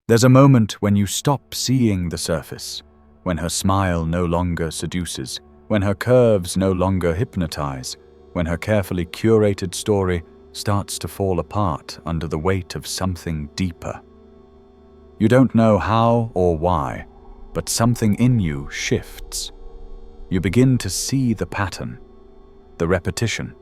There's a moment when you stop seeing the surface, when her smile no longer seduces, when her curves no longer hypnotize, when her carefully curated story starts to fall apart under the weight of something deeper. You don't know how or why, but something in you shifts. You begin to see the pattern, the repetition,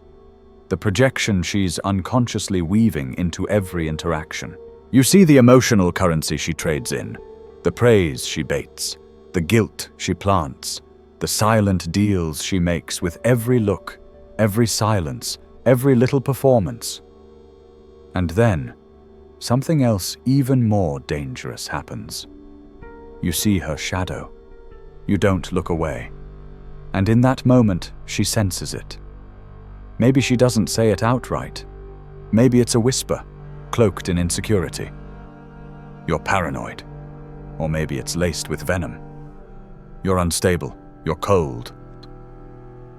the projection she's unconsciously weaving into every interaction. You see the emotional currency she trades in, the praise she baits, the guilt she plants, the silent deals she makes with every look, every silence, every little performance. And then, something else even more dangerous happens. You see her shadow. You don't look away. And in that moment, she senses it. Maybe she doesn't say it outright. Maybe it's a whisper, cloaked in insecurity. You're paranoid. Or maybe it's laced with venom. You're unstable. You're cold.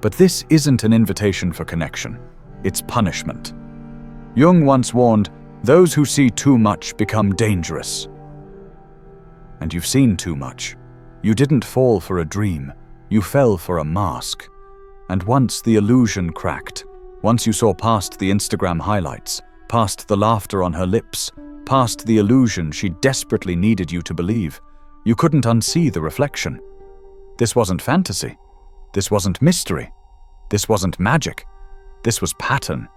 But this isn't an invitation for connection. It's punishment. Jung once warned, "Those who see too much become dangerous." And you've seen too much. You didn't fall for a dream. You fell for a mask. And once the illusion cracked, once you saw past the Instagram highlights, past the laughter on her lips, past the illusion she desperately needed you to believe, you couldn't unsee the reflection. This wasn't fantasy. This wasn't mystery. This wasn't magic. This was pattern.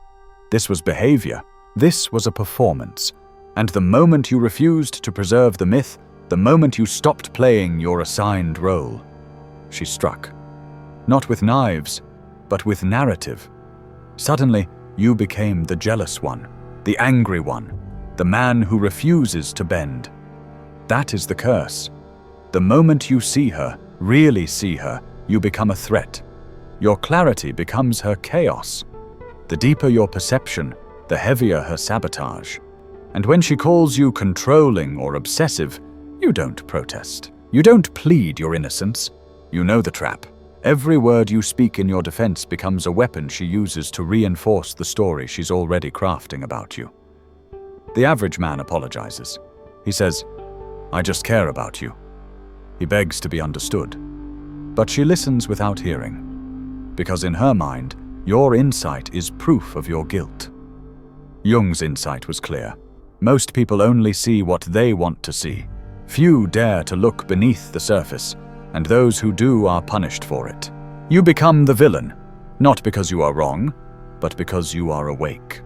This was behavior. This was a performance. And the moment you refused to preserve the myth, the moment you stopped playing your assigned role, she struck. Not with knives, but with narrative. Suddenly, you became the jealous one, the angry one, the man who refuses to bend. That is the curse. The moment you see her, really see her, you become a threat. Your clarity becomes her chaos. The deeper your perception, the heavier her sabotage. And when she calls you controlling or obsessive, you don't protest. You don't plead your innocence. You know the trap. Every word you speak in your defense becomes a weapon she uses to reinforce the story she's already crafting about you. The average man apologizes. He says, "I just care about you." He begs to be understood. But she listens without hearing, because in her mind, your insight is proof of your guilt. Jung's insight was clear. Most people only see what they want to see. Few dare to look beneath the surface, and those who do are punished for it. You become the villain, not because you are wrong, but because you are awake.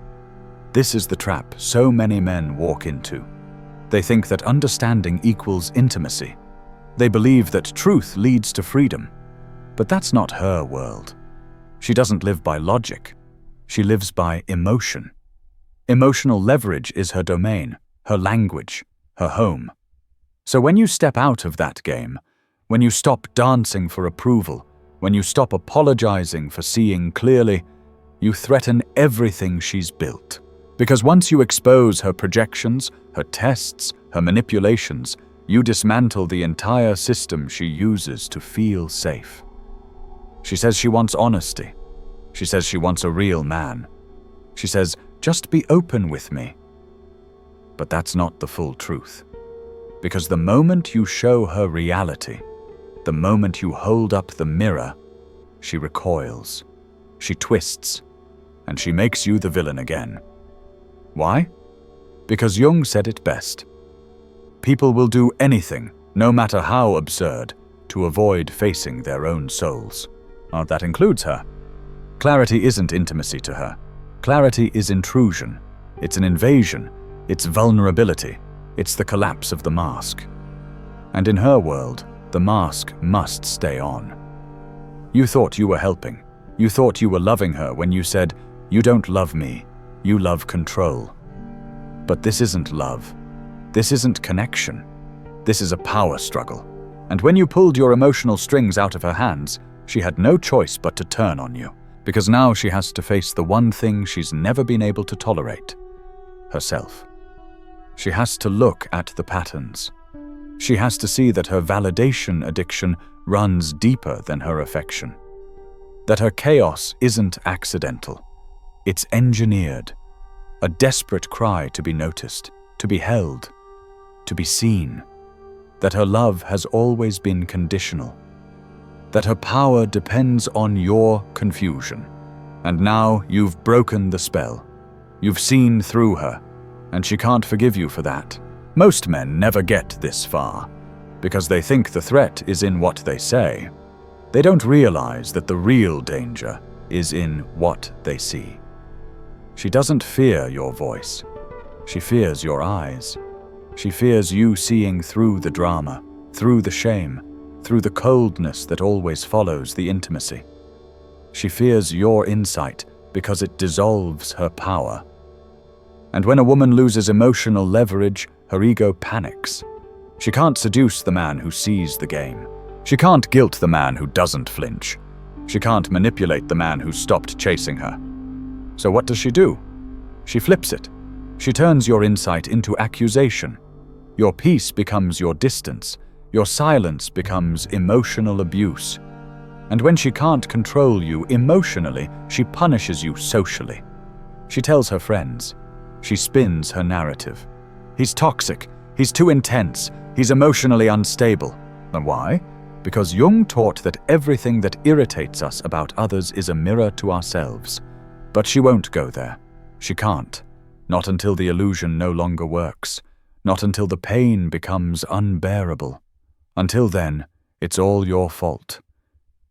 This is the trap so many men walk into. They think that understanding equals intimacy. They believe that truth leads to freedom. But that's not her world. She doesn't live by logic. She lives by emotion. Emotional leverage is her domain, her language, her home. So when you step out of that game, when you stop dancing for approval, when you stop apologizing for seeing clearly, you threaten everything she's built. Because once you expose her projections, her tests, her manipulations, you dismantle the entire system she uses to feel safe. She says she wants honesty. She says she wants a real man. She says, "Just be open with me." But that's not the full truth. Because the moment you show her reality, the moment you hold up the mirror, she recoils, she twists, and she makes you the villain again. Why? Because Jung said it best. People will do anything, no matter how absurd, to avoid facing their own souls. That includes her. Clarity isn't intimacy to her. Clarity is intrusion. It's an invasion. It's vulnerability. It's the collapse of the mask. And in her world, the mask must stay on. You thought you were helping. You thought you were loving her when you said, "You don't love me. You love control." But this isn't love. This isn't connection. This is a power struggle. And when you pulled your emotional strings out of her hands, she had no choice but to turn on you. Because now she has to face the one thing she's never been able to tolerate: herself. She has to look at the patterns. She has to see that her validation addiction runs deeper than her affection. That her chaos isn't accidental. It's engineered. A desperate cry to be noticed, to be held. to be seen, that her love has always been conditional, that her power depends on your confusion. And now you've broken the spell. You've seen through her, and she can't forgive you for that. Most men never get this far, because they think the threat is in what they say. They don't realize that the real danger is in what they see. She doesn't fear your voice. She fears your eyes. She fears you seeing through the drama, through the shame, through the coldness that always follows the intimacy. She fears your insight because it dissolves her power. And when a woman loses emotional leverage, her ego panics. She can't seduce the man who sees the game. She can't guilt the man who doesn't flinch. She can't manipulate the man who stopped chasing her. So what does she do? She flips it. She turns your insight into accusation. Your peace becomes your distance. Your silence becomes emotional abuse. And when she can't control you emotionally, she punishes you socially. She tells her friends. She spins her narrative. He's toxic. He's too intense. He's emotionally unstable. And why? Because Jung taught that everything that irritates us about others is a mirror to ourselves. But she won't go there. She can't. Not until the illusion no longer works. Not until the pain becomes unbearable. Until then, it's all your fault.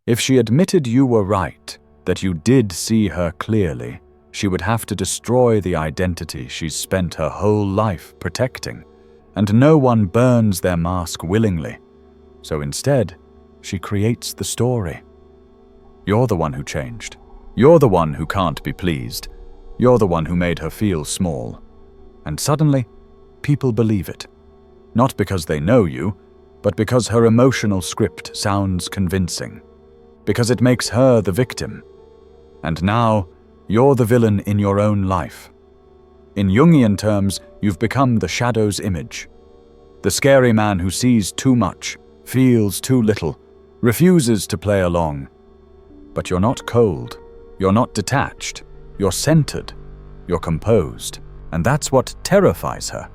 If she admitted you were right, that you did see her clearly, she would have to destroy the identity she's spent her whole life protecting. And no one burns their mask willingly. So instead, she creates the story. You're the one who changed. You're the one who can't be pleased. You're the one who made her feel small. And suddenly, people believe it. Not because they know you, but because her emotional script sounds convincing. Because it makes her the victim. And now, you're the villain in your own life. In Jungian terms, you've become the shadow's image. The scary man who sees too much, feels too little, refuses to play along. But you're not cold. You're not detached. You're centered. You're composed. And that's what terrifies her.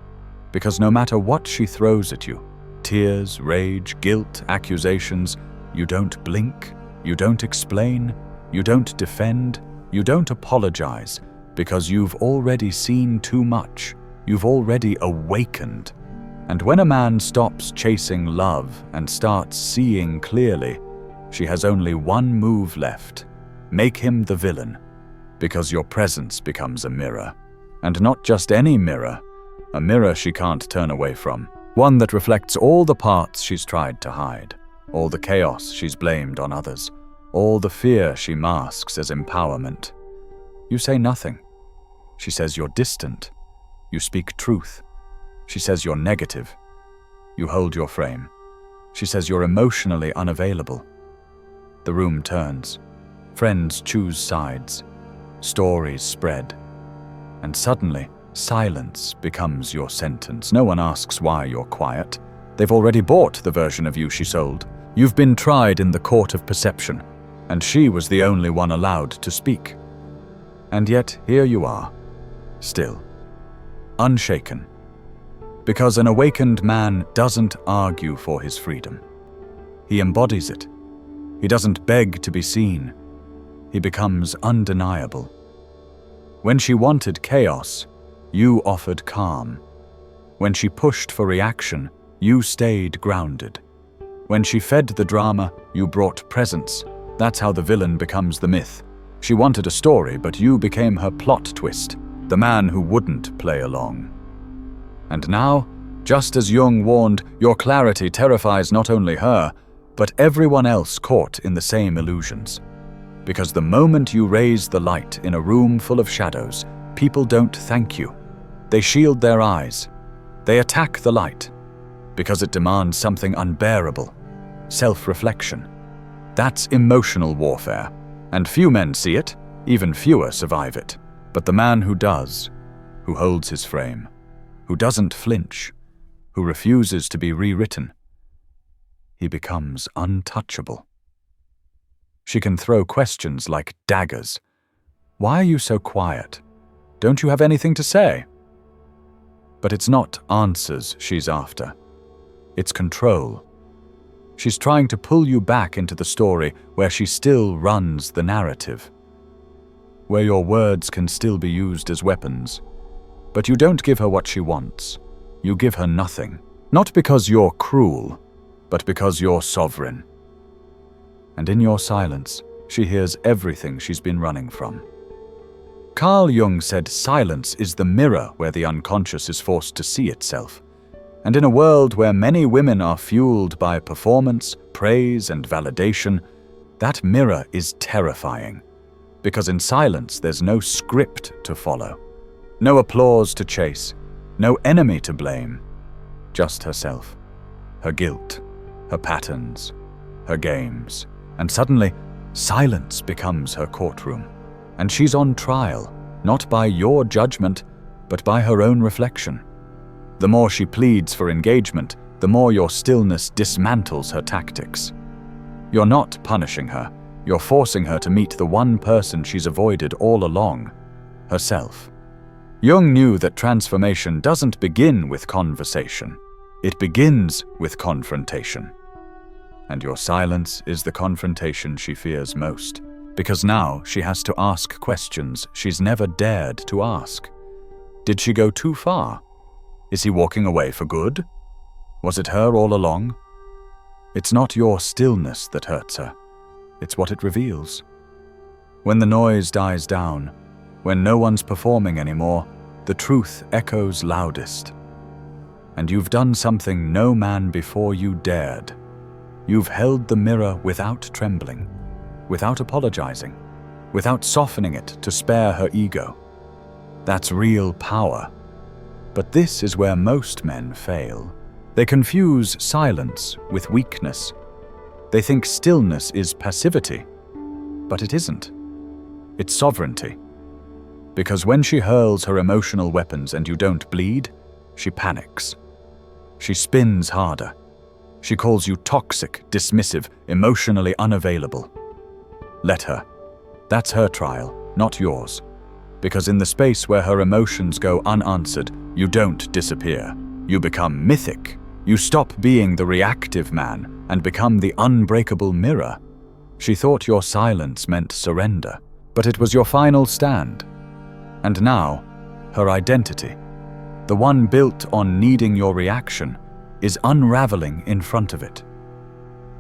Because no matter what she throws at you, tears, rage, guilt, accusations, you don't blink, you don't explain, you don't defend, you don't apologize, because you've already seen too much. You've already awakened. And when a man stops chasing love and starts seeing clearly, she has only one move left. Make him the villain, because your presence becomes a mirror. And not just any mirror, a mirror she can't turn away from. One that reflects all the parts she's tried to hide, all the chaos she's blamed on others, all the fear she masks as empowerment. You say nothing. She says you're distant. You speak truth. She says you're negative. You hold your frame. She says you're emotionally unavailable. The room turns. Friends choose sides. Stories spread. And suddenly, silence becomes your sentence. No one asks why you're quiet. They've already bought the version of you she sold. You've been tried in the court of perception, and she was the only one allowed to speak. And yet, here you are, still, unshaken. Because an awakened man doesn't argue for his freedom. He embodies it. He doesn't beg to be seen. He becomes undeniable. When she wanted chaos, you offered calm. When she pushed for reaction, you stayed grounded. When she fed the drama, you brought presence. That's how the villain becomes the myth. She wanted a story, but you became her plot twist, the man who wouldn't play along. And now, just as Jung warned, your clarity terrifies not only her, but everyone else caught in the same illusions. Because the moment you raise the light in a room full of shadows, people don't thank you. They shield their eyes. They attack the light, because it demands something unbearable, self-reflection. That's emotional warfare, and few men see it, even fewer survive it. But the man who does, who holds his frame, who doesn't flinch, who refuses to be rewritten, he becomes untouchable. She can throw questions like daggers. Why are you so quiet? Don't you have anything to say? But it's not answers she's after. It's control. She's trying to pull you back into the story where she still runs the narrative, where your words can still be used as weapons. But you don't give her what she wants. You give her nothing. Not because you're cruel, but because you're sovereign. And in your silence, she hears everything she's been running from. Carl Jung said silence is the mirror where the unconscious is forced to see itself. And in a world where many women are fueled by performance, praise, and validation, that mirror is terrifying. Because in silence, there's no script to follow, no applause to chase, no enemy to blame, just herself, her guilt, her patterns, her games. And suddenly, silence becomes her courtroom. And she's on trial, not by your judgment, but by her own reflection. The more she pleads for engagement, the more your stillness dismantles her tactics. You're not punishing her, you're forcing her to meet the one person she's avoided all along, herself. Jung knew that transformation doesn't begin with conversation. It begins with confrontation. And your silence is the confrontation she fears most, because now she has to ask questions she's never dared to ask. Did she go too far? Is he walking away for good? Was it her all along? It's not your stillness that hurts her. It's what it reveals. When the noise dies down, when no one's performing anymore, the truth echoes loudest. And you've done something no man before you dared. You've held the mirror without trembling, without apologizing, without softening it to spare her ego. That's real power. But this is where most men fail. They confuse silence with weakness. They think stillness is passivity, but it isn't. It's sovereignty. Because when she hurls her emotional weapons and you don't bleed, she panics. She spins harder. She calls you toxic, dismissive, emotionally unavailable. Let her. That's her trial, not yours. Because in the space where her emotions go unanswered, you don't disappear. You become mythic. You stop being the reactive man and become the unbreakable mirror. She thought your silence meant surrender, but it was your final stand. And now, her identity, the one built on needing your reaction, is unraveling in front of it.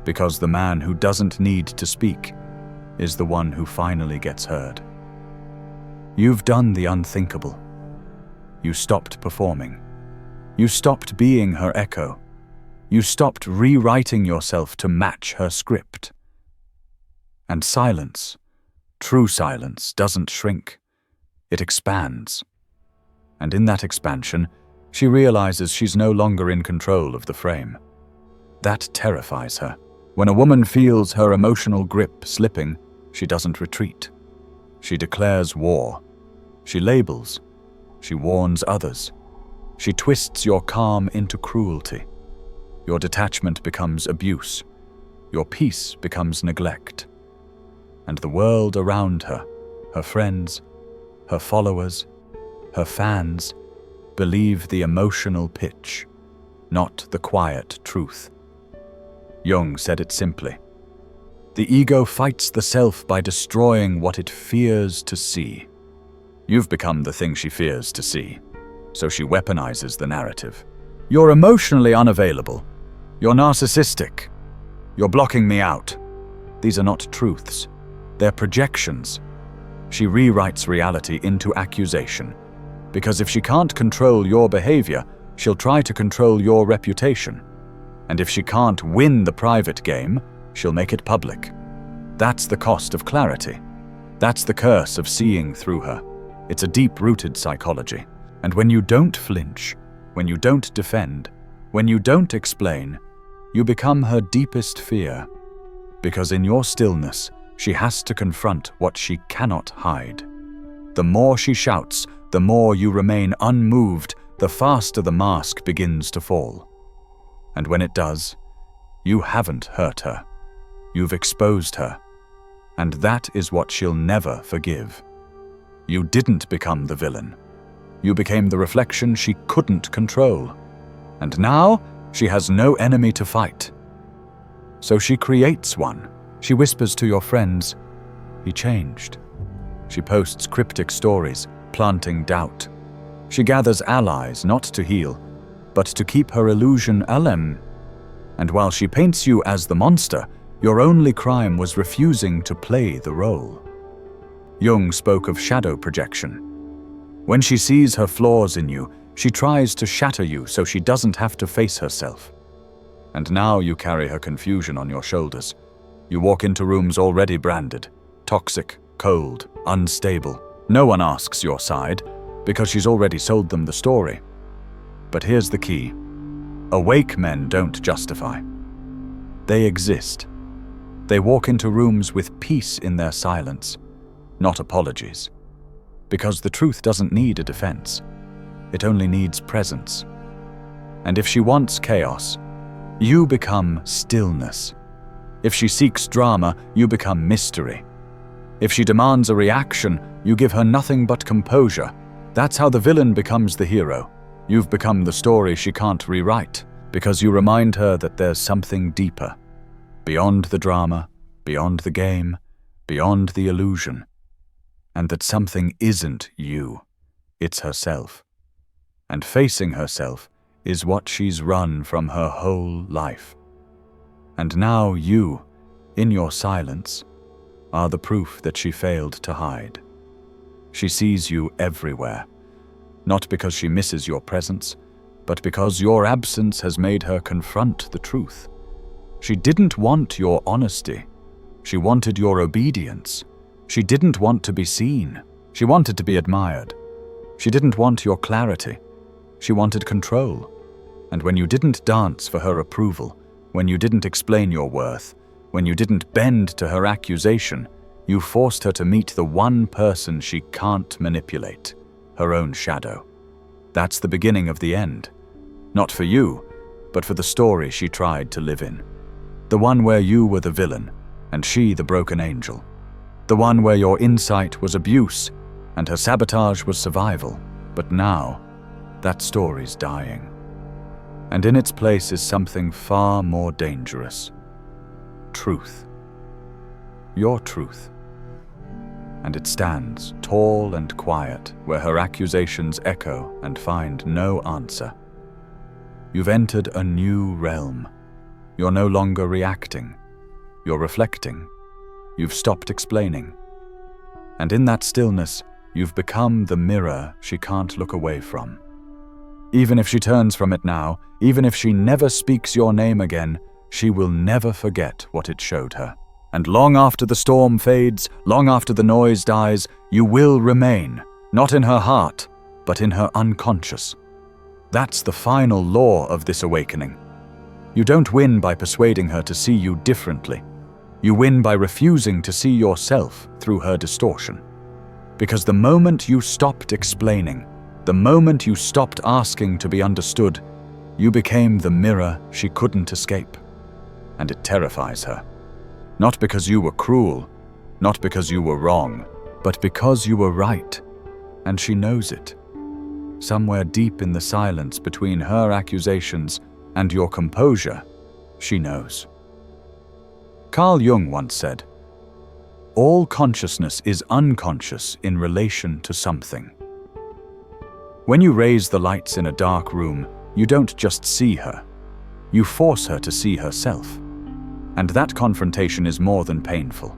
Because the man who doesn't need to speak is the one who finally gets heard. You've done the unthinkable. You stopped performing. You stopped being her echo. You stopped rewriting yourself to match her script. And silence, true silence, doesn't shrink. It expands. And in that expansion, she realizes she's no longer in control of the frame. That terrifies her. When a woman feels her emotional grip slipping, she doesn't retreat. She declares war. She labels. She warns others. She twists your calm into cruelty. Your detachment becomes abuse. Your peace becomes neglect. And the world around her, her friends, her followers, her fans, believe the emotional pitch, not the quiet truth. Jung said it simply. The ego fights the self by destroying what it fears to see. You've become the thing she fears to see, so she weaponizes the narrative. You're emotionally unavailable. You're narcissistic. You're blocking me out. These are not truths. They're projections. She rewrites reality into accusation, because if she can't control your behavior, she'll try to control your reputation. And if she can't win the private game, she'll make it public. That's the cost of clarity. That's the curse of seeing through her. It's a deep-rooted psychology. And when you don't flinch, when you don't defend, when you don't explain, you become her deepest fear. Because in your stillness, she has to confront what she cannot hide. The more she shouts, the more you remain unmoved, the faster the mask begins to fall. And when it does, you haven't hurt her. You've exposed her. And that is what she'll never forgive. You didn't become the villain. You became the reflection she couldn't control. And now she has no enemy to fight. So she creates one. She whispers to your friends, "He changed." She posts cryptic stories, planting doubt. She gathers allies not to heal, but to keep her illusion alive. And while she paints you as the monster, your only crime was refusing to play the role. Jung spoke of shadow projection. When she sees her flaws in you, she tries to shatter you so she doesn't have to face herself. And now you carry her confusion on your shoulders. You walk into rooms already branded, toxic, cold, unstable. No one asks your side, because she's already sold them the story. But here's the key. Awake men don't justify. They exist. They walk into rooms with peace in their silence, not apologies. Because the truth doesn't need a defense. It only needs presence. And if she wants chaos, you become stillness. If she seeks drama, you become mystery. If she demands a reaction, you give her nothing but composure. That's how the villain becomes the hero. You've become the story she can't rewrite, because you remind her that there's something deeper. Beyond the drama, beyond the game, beyond the illusion. And that something isn't you, it's herself. And facing herself is what she's run from her whole life. And now you, in your silence, are the proof that she failed to hide. She sees you everywhere, not because she misses your presence, but because your absence has made her confront the truth. She didn't want your honesty. She wanted your obedience. She didn't want to be seen. She wanted to be admired. She didn't want your clarity. She wanted control. And when you didn't dance for her approval, when you didn't explain your worth, when you didn't bend to her accusation, you forced her to meet the one person she can't manipulate, her own shadow. That's the beginning of the end. Not for you, but for the story she tried to live in. The one where you were the villain, and she the broken angel. The one where your insight was abuse, and her sabotage was survival. But now, that story's dying. And in its place is something far more dangerous. Truth. Your truth. And it stands, tall and quiet, where her accusations echo and find no answer. You've entered a new realm. You're no longer reacting. You're reflecting. You've stopped explaining. And in that stillness, you've become the mirror she can't look away from. Even if she turns from it now, even if she never speaks your name again, she will never forget what it showed her. And long after the storm fades, long after the noise dies, you will remain, not in her heart, but in her unconscious. That's the final law of this awakening. You don't win by persuading her to see you differently. You win by refusing to see yourself through her distortion. Because the moment you stopped explaining, the moment you stopped asking to be understood, you became the mirror she couldn't escape. And it terrifies her. Not because you were cruel, not because you were wrong, but because you were right. And she knows it. Somewhere deep in the silence between her accusations and your composure, she knows. Carl Jung once said, "All consciousness is unconscious in relation to something." When you raise the lights in a dark room, you don't just see her. You force her to see herself. And that confrontation is more than painful.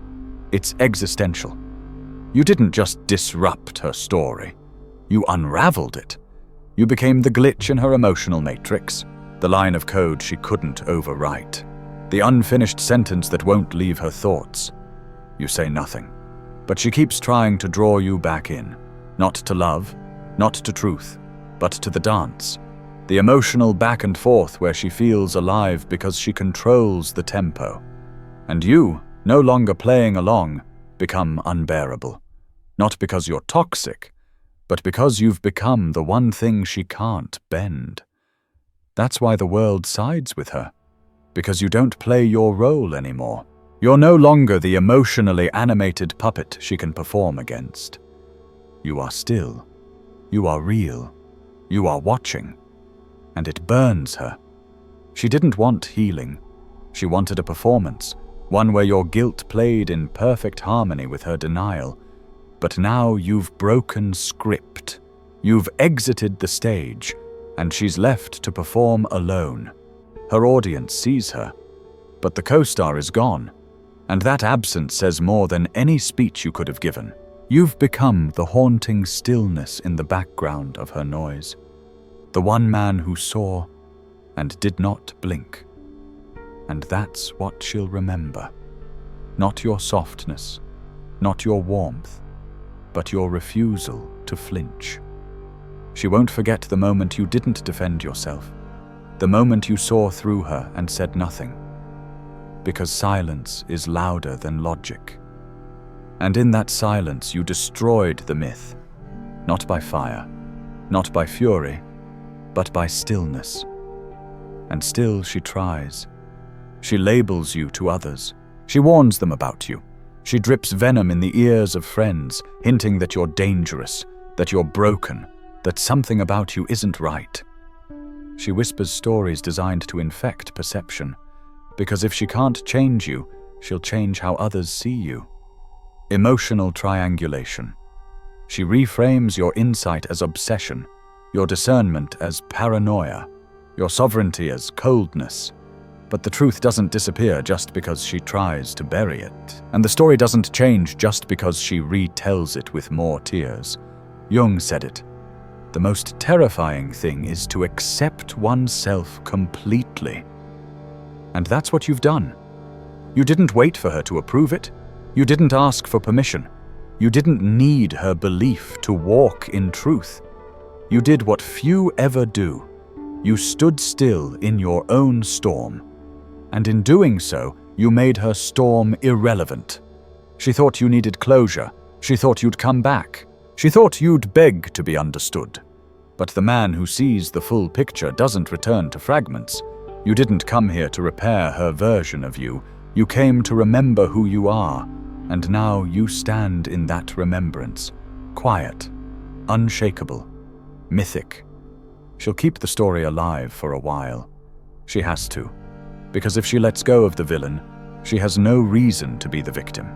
It's existential. You didn't just disrupt her story. You unraveled it. You became the glitch in her emotional matrix, the line of code she couldn't overwrite, the unfinished sentence that won't leave her thoughts. You say nothing, but she keeps trying to draw you back in, not to love, not to truth, but to the dance, the emotional back and forth where she feels alive because she controls the tempo. And you, no longer playing along, become unbearable, not because you're toxic, but because you've become the one thing she can't bend. That's why the world sides with her, because you don't play your role anymore. You're no longer the emotionally animated puppet she can perform against. You are still, You are real. You are watching. And it burns her. She didn't want healing. She wanted a performance, one where your guilt played in perfect harmony with her denial. But now you've broken script. You've exited the stage, and she's left to perform alone. Her audience sees her, but the co-star is gone, and that absence says more than any speech you could have given. You've become the haunting stillness in the background of her noise, the one man who saw and did not blink. And that's what she'll remember. Not your softness, not your warmth, but your refusal to flinch. She won't forget the moment you didn't defend yourself, the moment you saw through her and said nothing, because silence is louder than logic. And in that silence you destroyed the myth, not by fire, not by fury, but by stillness. And still she tries. She labels you to others. She warns them about you. She drips venom in the ears of friends, hinting that you're dangerous, that you're broken, that something about you isn't right. She whispers stories designed to infect perception, because if she can't change you, she'll change how others see you. Emotional triangulation. She reframes your insight as obsession, your discernment as paranoia, your sovereignty as coldness. But the truth doesn't disappear just because she tries to bury it. And the story doesn't change just because she retells it with more tears. Jung said it. The most terrifying thing is to accept oneself completely. And that's what you've done. You didn't wait for her to approve it. You didn't ask for permission. You didn't need her belief to walk in truth. You did what few ever do. You stood still in your own storm. And in doing so, you made her storm irrelevant. She thought you needed closure. She thought you'd come back. She thought you'd beg to be understood. But the man who sees the full picture doesn't return to fragments. You didn't come here to repair her version of you. You came to remember who you are. And now you stand in that remembrance. Quiet, unshakable, mythic. She'll keep the story alive for a while. She has to. Because if she lets go of the villain, she has no reason to be the victim.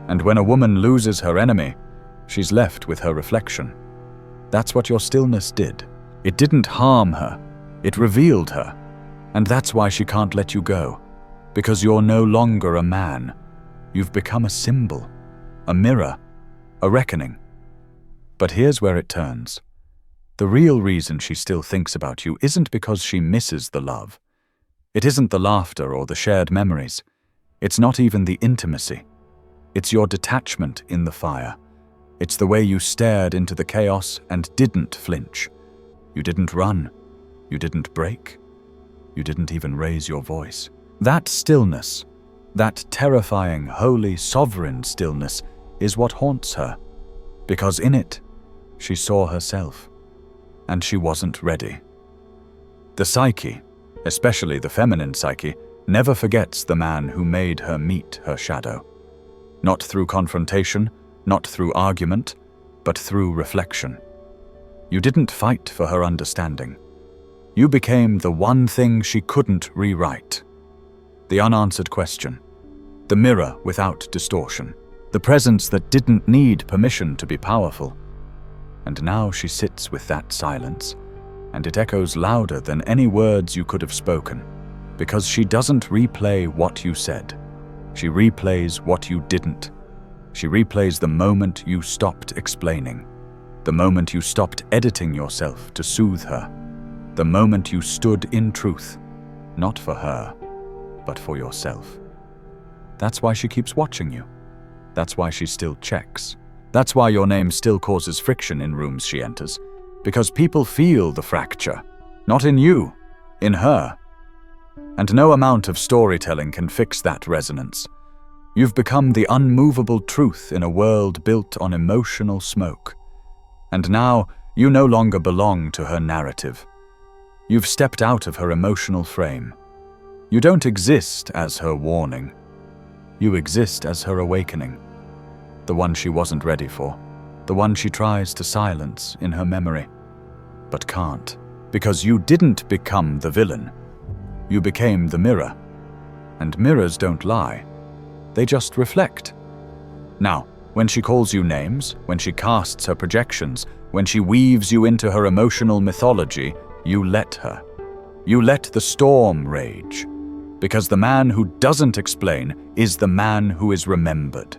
And when a woman loses her enemy, she's left with her reflection. That's what your stillness did. It didn't harm her. It revealed her. And that's why she can't let you go. Because you're no longer a man. You've become a symbol, a mirror, a reckoning. But here's where it turns. The real reason she still thinks about you isn't because she misses the love. It isn't the laughter or the shared memories. It's not even the intimacy. It's your detachment in the fire. It's the way you stared into the chaos and didn't flinch. You didn't run. You didn't break. You didn't even raise your voice. That stillness, that terrifying, holy, sovereign stillness, is what haunts her. Because in it, she saw herself. And she wasn't ready. The psyche, especially the feminine psyche, never forgets the man who made her meet her shadow. Not through confrontation, not through argument, but through reflection. You didn't fight for her understanding. You became the one thing she couldn't rewrite. The unanswered question. The mirror without distortion. The presence that didn't need permission to be powerful. And now she sits with that silence, and it echoes louder than any words you could have spoken, because she doesn't replay what you said. She replays what you didn't. She replays the moment you stopped explaining, the moment you stopped editing yourself to soothe her, the moment you stood in truth, not for her, but for yourself. That's why she keeps watching you. That's why she still checks. That's why your name still causes friction in rooms she enters. Because people feel the fracture. Not in you, in her. And no amount of storytelling can fix that resonance. You've become the unmovable truth in a world built on emotional smoke. And now, you no longer belong to her narrative. You've stepped out of her emotional frame. You don't exist as her warning. You exist as her awakening. The one she wasn't ready for. the one she tries to silence in her memory, but can't, because you didn't become the villain. You became the mirror. And mirrors don't lie. They just reflect. Now, when she calls you names, when she casts her projections, when she weaves you into her emotional mythology, you let her. You let the storm rage. Because the man who doesn't explain is the man who is remembered.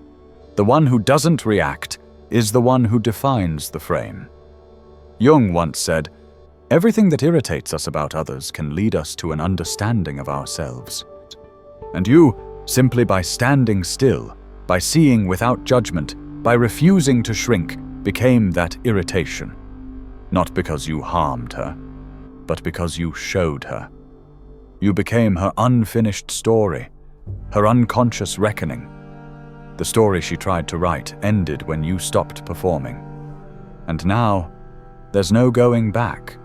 The one who doesn't react is the one who defines the frame. Jung once said, "Everything that irritates us about others can lead us to an understanding of ourselves." And you, simply by standing still, by seeing without judgment, by refusing to shrink, became that irritation. Not because you harmed her, but because you showed her. You became her unfinished story, her unconscious reckoning. The story she tried to write ended when you stopped performing. And now, there's no going back.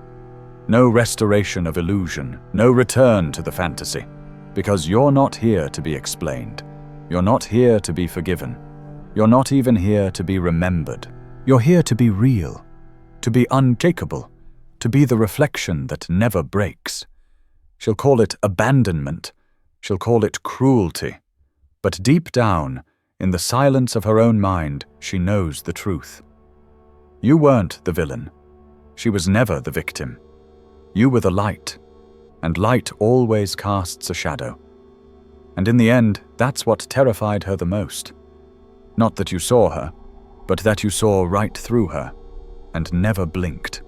No restoration of illusion, no return to the fantasy. Because you're not here to be explained. You're not here to be forgiven. You're not even here to be remembered. You're here to be real, to be unshakable, to be the reflection that never breaks. She'll call it abandonment. She'll call it cruelty. But deep down, in the silence of her own mind, she knows the truth. You weren't the villain. She was never the victim. You were the light, and light always casts a shadow. And in the end, that's what terrified her the most. Not that you saw her, but that you saw right through her, and never blinked.